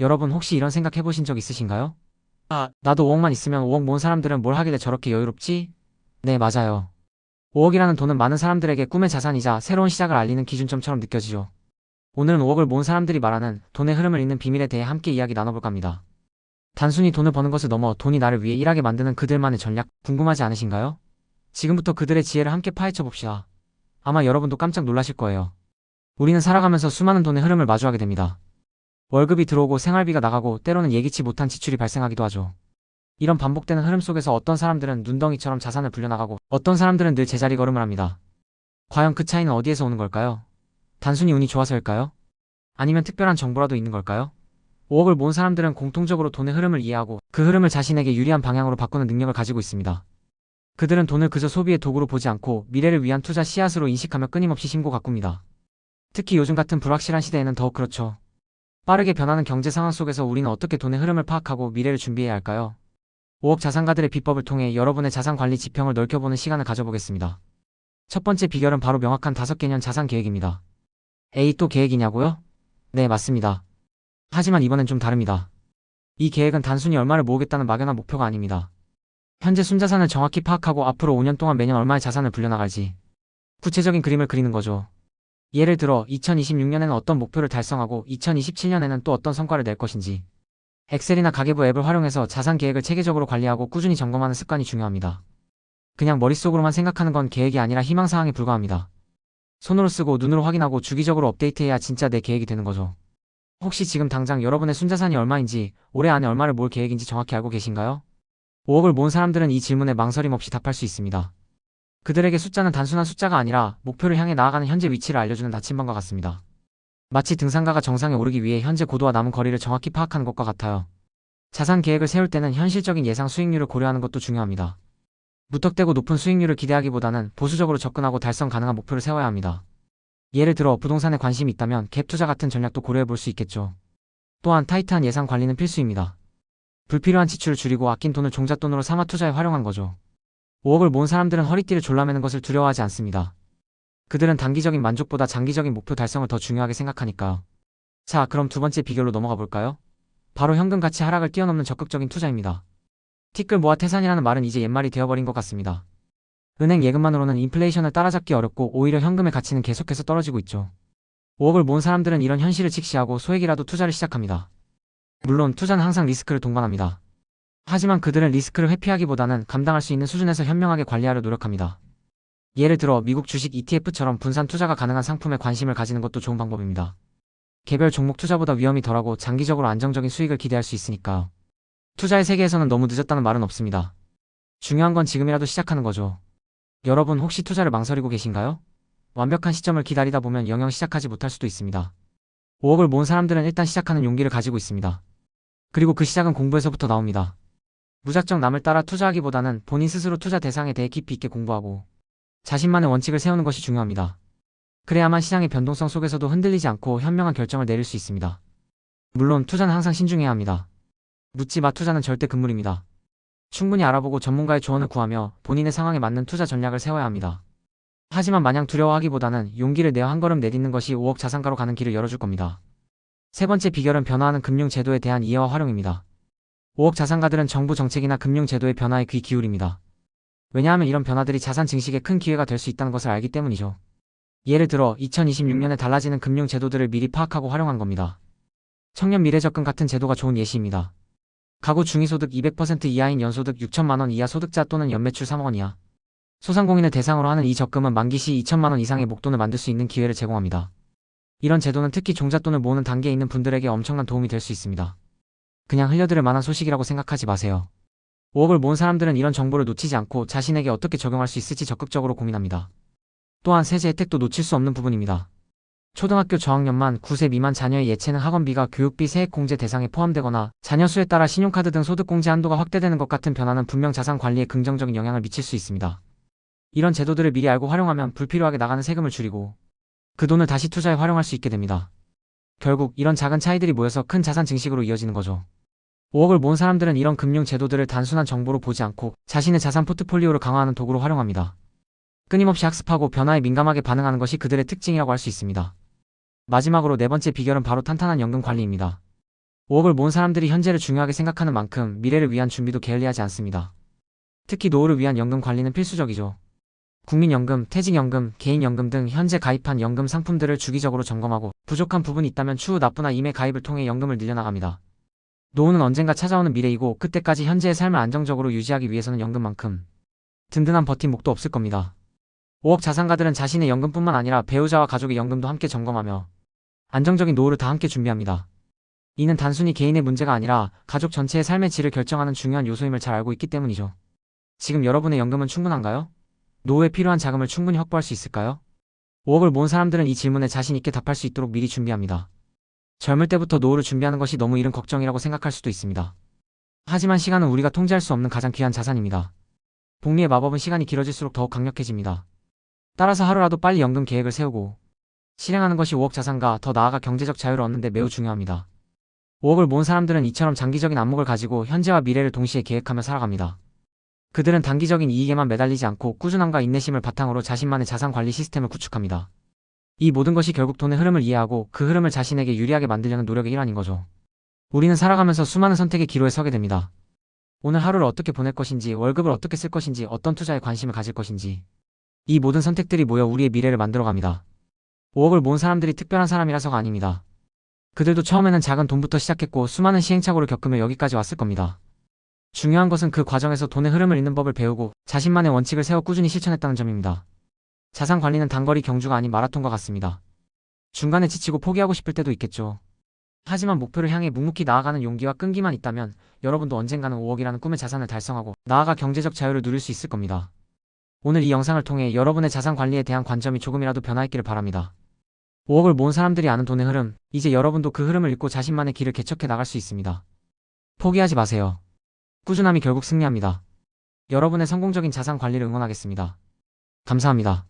여러분 혹시 이런 생각 해보신 적 있으신가요? 나도 5억만 있으면 5억 모은 사람들은 뭘 하길래 저렇게 여유롭지? 네, 맞아요. 5억이라는 돈은 많은 사람들에게 꿈의 자산이자 새로운 시작을 알리는 기준점처럼 느껴지죠. 오늘은 5억을 모은 사람들이 말하는 돈의 흐름을 잇는 비밀에 대해 함께 이야기 나눠볼까 합니다. 단순히 돈을 버는 것을 넘어 돈이 나를 위해 일하게 만드는 그들만의 전략 궁금하지 않으신가요? 지금부터 그들의 지혜를 함께 파헤쳐 봅시다. 아마 여러분도 깜짝 놀라실 거예요. 우리는 살아가면서 수많은 돈의 흐름을 마주하게 됩니다. 월급이 들어오고 생활비가 나가고 때로는 예기치 못한 지출이 발생하기도 하죠. 이런 반복되는 흐름 속에서 어떤 사람들은 눈덩이처럼 자산을 불려나가고 어떤 사람들은 늘 제자리 걸음을 합니다. 과연 그 차이는 어디에서 오는 걸까요? 단순히 운이 좋아서일까요? 아니면 특별한 정보라도 있는 걸까요? 5억을 모은 사람들은 공통적으로 돈의 흐름을 이해하고 그 흐름을 자신에게 유리한 방향으로 바꾸는 능력을 가지고 있습니다. 그들은 돈을 그저 소비의 도구로 보지 않고 미래를 위한 투자 씨앗으로 인식하며 끊임없이 심고 가꿉니다. 특히 요즘 같은 불확실한 시대에는 더욱 그렇죠. 빠르게 변하는 경제 상황 속에서 우리는 어떻게 돈의 흐름을 파악하고 미래를 준비해야 할까요? 5억 자산가들의 비법을 통해 여러분의 자산 관리 지평을 넓혀보는 시간을 가져보겠습니다. 첫 번째 비결은 바로 명확한 5개년 자산 계획입니다. 에이, 또 계획이냐고요? 네, 맞습니다. 하지만 이번엔 좀 다릅니다. 이 계획은 단순히 얼마를 모으겠다는 막연한 목표가 아닙니다. 현재 순자산을 정확히 파악하고 앞으로 5년 동안 매년 얼마의 자산을 불려나갈지 구체적인 그림을 그리는 거죠. 예를 들어 2026년에는 어떤 목표를 달성하고 2027년에는 또 어떤 성과를 낼 것인지 엑셀이나 가계부 앱을 활용해서 자산 계획을 체계적으로 관리하고 꾸준히 점검하는 습관이 중요합니다. 그냥 머릿속으로만 생각하는 건 계획이 아니라 희망사항에 불과합니다. 손으로 쓰고 눈으로 확인하고 주기적으로 업데이트해야 진짜 내 계획이 되는 거죠. 혹시 지금 당장 여러분의 순자산이 얼마인지, 올해 안에 얼마를 모을 계획인지 정확히 알고 계신가요? 5억을 모은 사람들은 이 질문에 망설임 없이 답할 수 있습니다. 그들에게 숫자는 단순한 숫자가 아니라 목표를 향해 나아가는 현재 위치를 알려주는 나침반과 같습니다. 마치 등산가가 정상에 오르기 위해 현재 고도와 남은 거리를 정확히 파악하는 것과 같아요. 자산 계획을 세울 때는 현실적인 예상 수익률을 고려하는 것도 중요합니다. 무턱대고 높은 수익률을 기대하기보다는 보수적으로 접근하고 달성 가능한 목표를 세워야 합니다. 예를 들어 부동산에 관심이 있다면 갭 투자 같은 전략도 고려해 볼 수 있겠죠. 또한 타이트한 예산 관리는 필수입니다. 불필요한 지출을 줄이고 아낀 돈을 종잣돈으로 삼아 투자에 활용한 거죠. 5억을 모은 사람들은 허리띠를 졸라매는 것을 두려워하지 않습니다. 그들은 단기적인 만족보다 장기적인 목표 달성을 더 중요하게 생각하니까요. 자, 그럼 두 번째 비결로 넘어가 볼까요? 바로 현금 가치 하락을 뛰어넘는 적극적인 투자입니다. 티끌 모아 태산이라는 말은 이제 옛말이 되어버린 것 같습니다. 은행 예금만으로는 인플레이션을 따라잡기 어렵고 오히려 현금의 가치는 계속해서 떨어지고 있죠. 5억을 모은 사람들은 이런 현실을 직시하고 소액이라도 투자를 시작합니다. 물론 투자는 항상 리스크를 동반합니다. 하지만 그들은 리스크를 회피하기보다는 감당할 수 있는 수준에서 현명하게 관리하려 노력합니다. 예를 들어 미국 주식 ETF처럼 분산 투자가 가능한 상품에 관심을 가지는 것도 좋은 방법입니다. 개별 종목 투자보다 위험이 덜하고 장기적으로 안정적인 수익을 기대할 수 있으니까요. 투자의 세계에서는 너무 늦었다는 말은 없습니다. 중요한 건 지금이라도 시작하는 거죠. 여러분 혹시 투자를 망설이고 계신가요? 완벽한 시점을 기다리다 보면 영영 시작하지 못할 수도 있습니다. 5억을 모은 사람들은 일단 시작하는 용기를 가지고 있습니다. 그리고 그 시작은 공부에서부터 나옵니다. 무작정 남을 따라 투자하기보다는 본인 스스로 투자 대상에 대해 깊이 있게 공부하고 자신만의 원칙을 세우는 것이 중요합니다. 그래야만 시장의 변동성 속에서도 흔들리지 않고 현명한 결정을 내릴 수 있습니다. 물론 투자는 항상 신중해야 합니다. 묻지 마 투자는 절대 금물입니다. 충분히 알아보고 전문가의 조언을 구하며 본인의 상황에 맞는 투자 전략을 세워야 합니다. 하지만 마냥 두려워하기보다는 용기를 내어 한 걸음 내딛는 것이 5억 자산가로 가는 길을 열어줄 겁니다. 세 번째 비결은 변화하는 금융제도에 대한 이해와 활용입니다. 5억 자산가들은 정부 정책이나 금융제도의 변화에 귀 기울입니다. 왜냐하면 이런 변화들이 자산 증식에 큰 기회가 될 수 있다는 것을 알기 때문이죠. 예를 들어 2026년에 달라지는 금융제도들을 미리 파악하고 활용한 겁니다. 청년 미래적금 같은 제도가 좋은 예시입니다. 가구 중위소득 200% 이하인 연소득 6천만 원 이하 소득자 또는 연매출 3억 원 이하 소상공인을 대상으로 하는 이 적금은 만기 시 2천만 원 이상의 목돈을 만들 수 있는 기회를 제공합니다. 이런 제도는 특히 종잣돈을 모으는 단계에 있는 분들에게 엄청난 도움이 될 수 있습니다. 그냥 흘려들을 만한 소식이라고 생각하지 마세요. 5억을 모은 사람들은 이런 정보를 놓치지 않고 자신에게 어떻게 적용할 수 있을지 적극적으로 고민합니다. 또한 세제 혜택도 놓칠 수 없는 부분입니다. 초등학교 저학년만 9세 미만 자녀의 예체능 학원비가 교육비 세액공제 대상에 포함되거나 자녀 수에 따라 신용카드 등 소득공제 한도가 확대되는 것 같은 변화는 분명 자산 관리에 긍정적인 영향을 미칠 수 있습니다. 이런 제도들을 미리 알고 활용하면 불필요하게 나가는 세금을 줄이고 그 돈을 다시 투자에 활용할 수 있게 됩니다. 결국 이런 작은 차이들이 모여서 큰 자산 증식으로 이어지는 거죠. 5억을 모은 사람들은 이런 금융 제도들을 단순한 정보로 보지 않고 자신의 자산 포트폴리오를 강화하는 도구로 활용합니다. 끊임없이 학습하고 변화에 민감하게 반응하는 것이 그들의 특징이라고 할 수 있습니다. 마지막으로 네 번째 비결은 바로 탄탄한 연금 관리입니다. 5억을 모은 사람들이 현재를 중요하게 생각하는 만큼 미래를 위한 준비도 게을리하지 않습니다. 특히 노후를 위한 연금 관리는 필수적이죠. 국민연금, 퇴직연금, 개인연금 등 현재 가입한 연금 상품들을 주기적으로 점검하고 부족한 부분이 있다면 추후 납부나 임의 가입을 통해 연금을 늘려나갑니다. 노후는 언젠가 찾아오는 미래이고 그때까지 현재의 삶을 안정적으로 유지하기 위해서는 연금만큼 든든한 버팀목도 없을 겁니다. 5억 자산가들은 자신의 연금뿐만 아니라 배우자와 가족의 연금도 함께 점검하며 안정적인 노후를 다 함께 준비합니다. 이는 단순히 개인의 문제가 아니라 가족 전체의 삶의 질을 결정하는 중요한 요소임을 잘 알고 있기 때문이죠. 지금 여러분의 연금은 충분한가요? 노후에 필요한 자금을 충분히 확보할 수 있을까요? 5억을 모은 사람들은 이 질문에 자신 있게 답할 수 있도록 미리 준비합니다. 젊을 때부터 노후를 준비하는 것이 너무 이른 걱정이라고 생각할 수도 있습니다. 하지만 시간은 우리가 통제할 수 없는 가장 귀한 자산입니다. 복리의 마법은 시간이 길어질수록 더욱 강력해집니다. 따라서 하루라도 빨리 연금 계획을 세우고 실행하는 것이 5억 자산가, 더 나아가 경제적 자유를 얻는 데 매우 중요합니다. 5억을 모은 사람들은 이처럼 장기적인 안목을 가지고 현재와 미래를 동시에 계획하며 살아갑니다. 그들은 단기적인 이익에만 매달리지 않고 꾸준함과 인내심을 바탕으로 자신만의 자산 관리 시스템을 구축합니다. 이 모든 것이 결국 돈의 흐름을 이해하고 그 흐름을 자신에게 유리하게 만들려는 노력의 일환인 거죠. 우리는 살아가면서 수많은 선택의 기로에 서게 됩니다. 오늘 하루를 어떻게 보낼 것인지, 월급을 어떻게 쓸 것인지, 어떤 투자에 관심을 가질 것인지. 이 모든 선택들이 모여 우리의 미래를 만들어갑니다. 5억을 모은 사람들이 특별한 사람이라서가 아닙니다. 그들도 처음에는 작은 돈부터 시작했고 수많은 시행착오를 겪으며 여기까지 왔을 겁니다. 중요한 것은 그 과정에서 돈의 흐름을 잇는 법을 배우고 자신만의 원칙을 세워 꾸준히 실천했다는 점입니다. 자산 관리는 단거리 경주가 아닌 마라톤과 같습니다. 중간에 지치고 포기하고 싶을 때도 있겠죠. 하지만 목표를 향해 묵묵히 나아가는 용기와 끈기만 있다면 여러분도 언젠가는 5억이라는 꿈의 자산을 달성하고 나아가 경제적 자유를 누릴 수 있을 겁니다. 오늘 이 영상을 통해 여러분의 자산 관리에 대한 관점이 조금이라도 변화했기를 바랍니다. 5억을 모은 사람들이 아는 돈의 흐름, 이제 여러분도 그 흐름을 읽고 자신만의 길을 개척해 나갈 수 있습니다. 포기하지 마세요. 꾸준함이 결국 승리합니다. 여러분의 성공적인 자산 관리를 응원하겠습니다. 감사합니다.